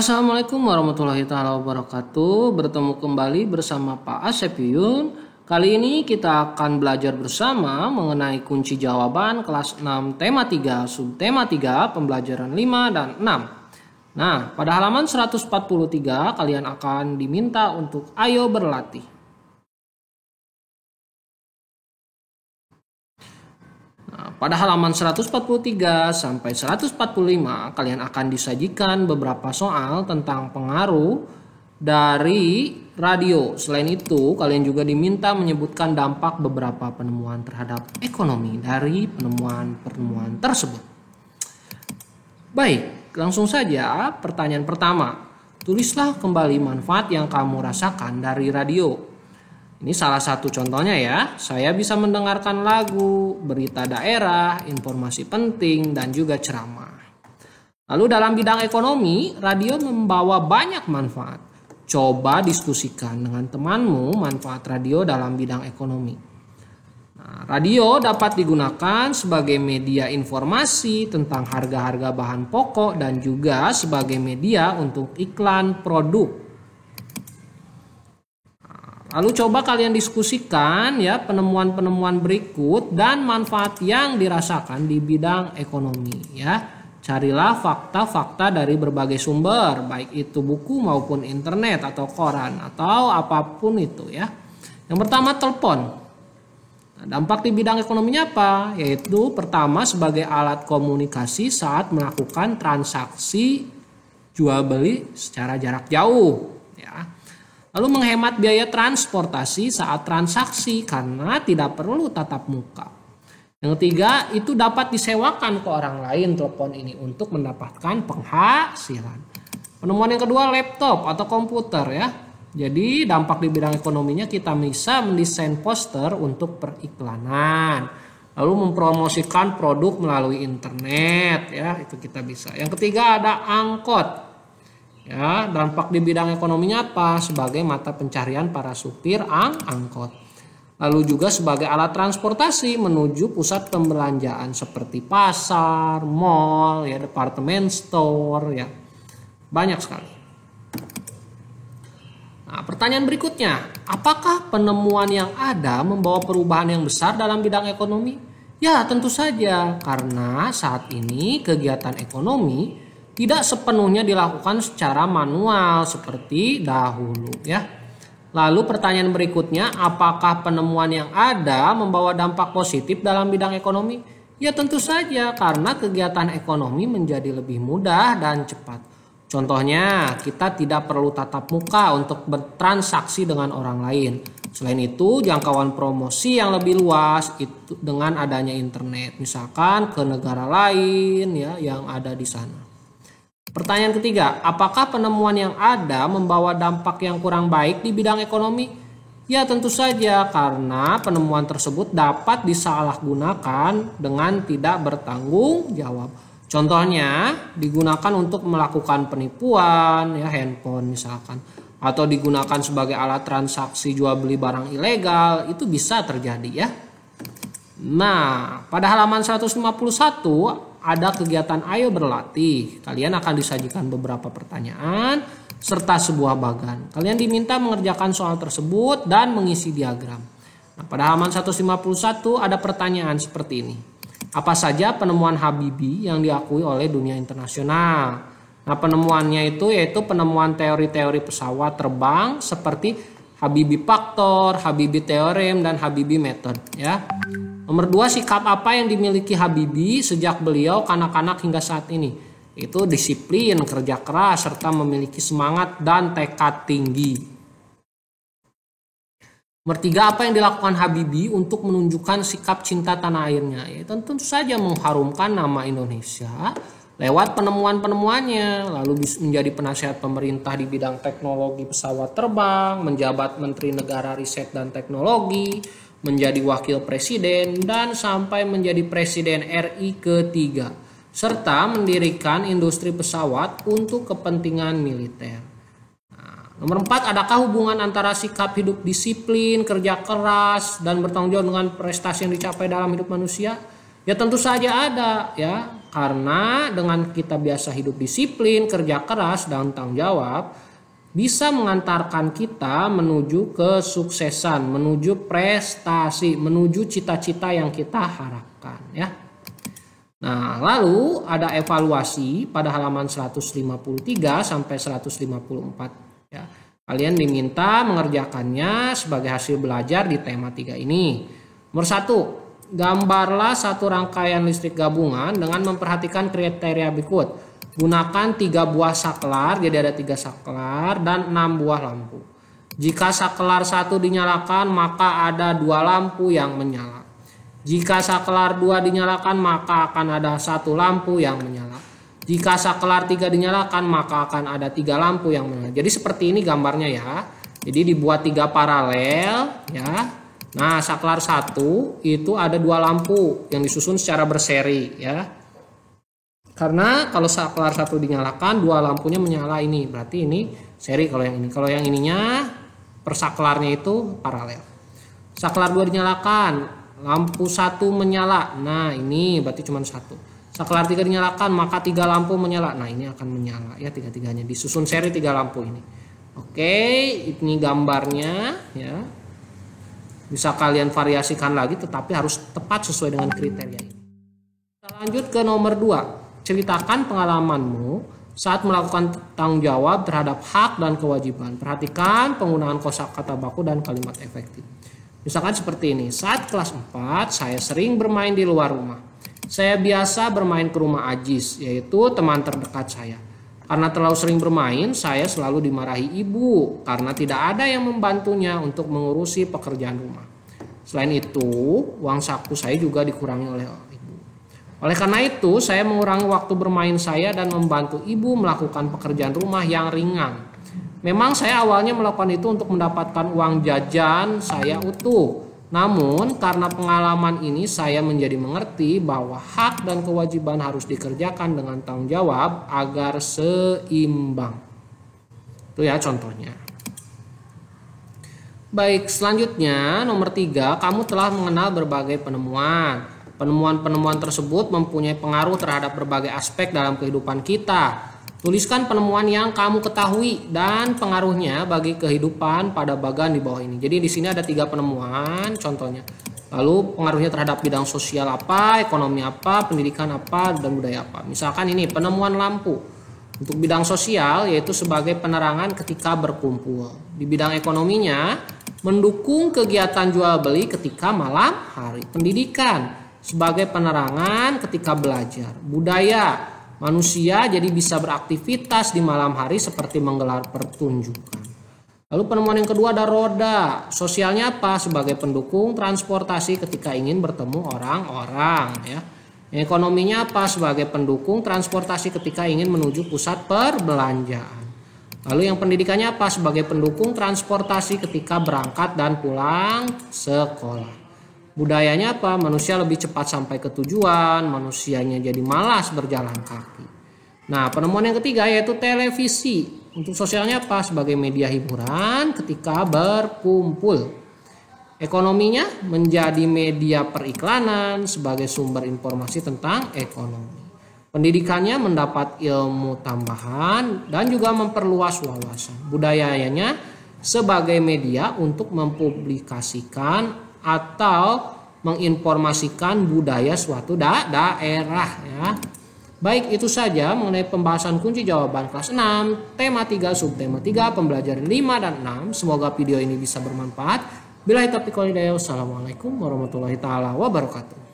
Assalamualaikum warahmatullahi taala wabarakatuh. Bertemu kembali bersama Pak Asep Yuyun. Kali ini kita akan belajar bersama mengenai kunci jawaban kelas 6 tema 3 subtema 3 pembelajaran 5 dan 6. Nah, pada halaman 143 kalian akan diminta untuk ayo berlatih. Pada halaman 143 sampai 145 kalian akan disajikan beberapa soal tentang pengaruh dari radio. Selain itu, kalian juga diminta menyebutkan dampak beberapa penemuan terhadap ekonomi dari penemuan-penemuan tersebut. Baik, langsung saja pertanyaan pertama. Tulislah kembali manfaat yang kamu rasakan dari radio. Ini salah satu contohnya ya. Saya bisa mendengarkan lagu, berita daerah, informasi penting, dan juga ceramah. Lalu dalam bidang ekonomi, radio membawa banyak manfaat. Coba diskusikan dengan temanmu manfaat radio dalam bidang ekonomi. Nah, radio dapat digunakan sebagai media informasi tentang harga-harga bahan pokok dan juga sebagai media untuk iklan produk. Lalu coba kalian diskusikan ya penemuan-penemuan berikut dan manfaat yang dirasakan di bidang ekonomi ya. Carilah fakta-fakta dari berbagai sumber, baik itu buku maupun internet atau koran atau apapun itu ya. Yang pertama telepon. Nah, dampak di bidang ekonominya apa? Yaitu pertama sebagai alat komunikasi saat melakukan transaksi jual beli secara jarak jauh ya. Lalu menghemat biaya transportasi saat transaksi karena tidak perlu tatap muka. Yang ketiga, itu dapat disewakan ke orang lain telepon ini untuk mendapatkan penghasilan. Penemuan yang kedua, laptop atau komputer ya. Jadi dampak di bidang ekonominya kita bisa mendesain poster untuk periklanan. Lalu mempromosikan produk melalui internet ya, itu kita bisa. Yang ketiga ada angkot. Ya, dampak di bidang ekonominya apa? Sebagai mata pencarian para supir angkot. Lalu juga sebagai alat transportasi menuju pusat pembelanjaan seperti pasar, mall, ya, departemen store, ya. Banyak sekali. Nah, pertanyaan berikutnya, apakah penemuan yang ada membawa perubahan yang besar dalam bidang ekonomi? Ya, tentu saja, karena saat ini kegiatan ekonomi tidak sepenuhnya dilakukan secara manual seperti dahulu ya. Lalu pertanyaan berikutnya, apakah penemuan yang ada membawa dampak positif dalam bidang ekonomi? Ya tentu saja, karena kegiatan ekonomi menjadi lebih mudah dan cepat. Contohnya, kita tidak perlu tatap muka untuk bertransaksi dengan orang lain. Selain itu, jangkauan promosi yang lebih luas itu dengan adanya internet, misalkan ke negara lain ya yang ada di sana. Pertanyaan ketiga, apakah penemuan yang ada membawa dampak yang kurang baik di bidang ekonomi? Ya tentu saja, karena penemuan tersebut dapat disalahgunakan dengan tidak bertanggung jawab. Contohnya, digunakan untuk melakukan penipuan, ya handphone misalkan, atau digunakan sebagai alat transaksi jual beli barang ilegal, itu bisa terjadi ya. Nah, pada halaman 151 ada kegiatan ayo berlatih. Kalian akan disajikan beberapa pertanyaan serta sebuah bagan. Kalian diminta mengerjakan soal tersebut dan mengisi diagram. Nah, pada halaman 151 ada pertanyaan seperti ini. Apa saja penemuan Habibie yang diakui oleh dunia internasional? Nah, penemuannya itu yaitu penemuan teori-teori pesawat terbang seperti Habibie Factor, Habibie Theorem, dan Habibie Method ya. Nomor 2, sikap apa yang dimiliki Habibie sejak beliau kanak-kanak hingga saat ini? Itu disiplin, kerja keras, serta memiliki semangat dan tekad tinggi. Nomor 3, apa yang dilakukan Habibie untuk menunjukkan sikap cinta tanah airnya? Ya, tentu saja mengharumkan nama Indonesia lewat penemuan-penemuannya, lalu menjadi penasihat pemerintah di bidang teknologi pesawat terbang, menjabat Menteri Negara Riset dan Teknologi, menjadi wakil presiden, dan sampai menjadi presiden RI ketiga, serta mendirikan industri pesawat untuk kepentingan militer. Nah, nomor 4, adakah hubungan antara sikap hidup disiplin, kerja keras, dan bertanggung jawab dengan prestasi yang dicapai dalam hidup manusia? Ya tentu saja ada ya, karena dengan kita biasa hidup disiplin, kerja keras dan tanggung jawab bisa mengantarkan kita menuju kesuksesan, menuju prestasi, menuju cita-cita yang kita harapkan ya. Nah, lalu ada evaluasi pada halaman 153 sampai 154 ya. Kalian diminta mengerjakannya sebagai hasil belajar di tema 3 ini. Nomor 1, gambarlah satu rangkaian listrik gabungan dengan memperhatikan kriteria berikut. Gunakan 3 buah saklar, jadi ada 3 saklar dan 6 buah lampu. Jika saklar 1 dinyalakan, maka ada 2 lampu yang menyala. Jika saklar 2 dinyalakan, maka akan ada 1 lampu yang menyala. Jika saklar 3 dinyalakan, maka akan ada 3 lampu yang menyala. Jadi seperti ini gambarnya ya. Jadi dibuat 3 paralel ya. Nah, saklar 1 itu ada 2 lampu yang disusun secara berseri ya. Karena kalau saklar 1 dinyalakan, 2 lampunya menyala ini. Berarti ini seri kalau yang ini. Kalau yang ininya per saklarnya itu paralel. Saklar 2 dinyalakan, lampu 1 menyala. Nah, ini berarti cuma 1. Saklar 3 dinyalakan, maka 3 lampu menyala. Nah, ini akan menyala ya, 3-3-nya disusun seri 3 lampu ini. Oke, ini gambarnya ya. Bisa kalian variasikan lagi, tetapi harus tepat sesuai dengan kriteria ini. Kita lanjut ke nomor 2. Ceritakan pengalamanmu saat melakukan tanggung jawab terhadap hak dan kewajiban. Perhatikan penggunaan kosakata baku dan kalimat efektif. Misalkan seperti ini, saat kelas 4 saya sering bermain di luar rumah. Saya biasa bermain ke rumah Ajis, yaitu teman terdekat saya. Karena terlalu sering bermain, saya selalu dimarahi ibu karena tidak ada yang membantunya untuk mengurusi pekerjaan rumah. Selain itu, uang saku saya juga dikurangi oleh ibu. Oleh karena itu, saya mengurangi waktu bermain saya dan membantu ibu melakukan pekerjaan rumah yang ringan. Memang saya awalnya melakukan itu untuk mendapatkan uang jajan saya utuh. Namun karena pengalaman ini saya menjadi mengerti bahwa hak dan kewajiban harus dikerjakan dengan tanggung jawab agar seimbang. Itu ya contohnya. Baik, selanjutnya nomor 3, kamu telah mengenal berbagai penemuan. Penemuan-penemuan tersebut mempunyai pengaruh terhadap berbagai aspek dalam kehidupan kita. Tuliskan penemuan yang kamu ketahui dan pengaruhnya bagi kehidupan pada bagian di bawah ini. Jadi di sini ada 3 penemuan contohnya. Lalu pengaruhnya terhadap bidang sosial apa, ekonomi apa, pendidikan apa, dan budaya apa. Misalkan ini penemuan lampu. Untuk bidang sosial yaitu sebagai penerangan ketika berkumpul. Di bidang ekonominya mendukung kegiatan jual beli ketika malam hari. Pendidikan sebagai penerangan ketika belajar. Budaya, manusia jadi bisa beraktivitas di malam hari seperti menggelar pertunjukan. Lalu penemuan yang kedua ada roda. Sosialnya apa? Sebagai pendukung transportasi ketika ingin bertemu orang-orang ya. Ekonominya apa? Sebagai pendukung transportasi ketika ingin menuju pusat perbelanjaan. Lalu yang pendidikannya apa? Sebagai pendukung transportasi ketika berangkat dan pulang sekolah. Budayanya apa? Manusia lebih cepat sampai ke tujuan, manusianya jadi malas berjalan kaki. Nah, penemuan yang ketiga yaitu televisi. Untuk sosialnya apa? Sebagai media hiburan ketika berkumpul. Ekonominya menjadi media periklanan sebagai sumber informasi tentang ekonomi. Pendidikannya mendapat ilmu tambahan dan juga memperluas wawasan. Budayanya sebagai media untuk mempublikasikan atau menginformasikan budaya suatu daerah ya. Baik, itu saja mengenai pembahasan kunci jawaban kelas 6, tema 3, subtema 3, pembelajaran 5 dan 6. Semoga video ini bisa bermanfaat. Billahi taufiq wal hidayah. Wassalamualaikum warahmatullahi taala wabarakatuh.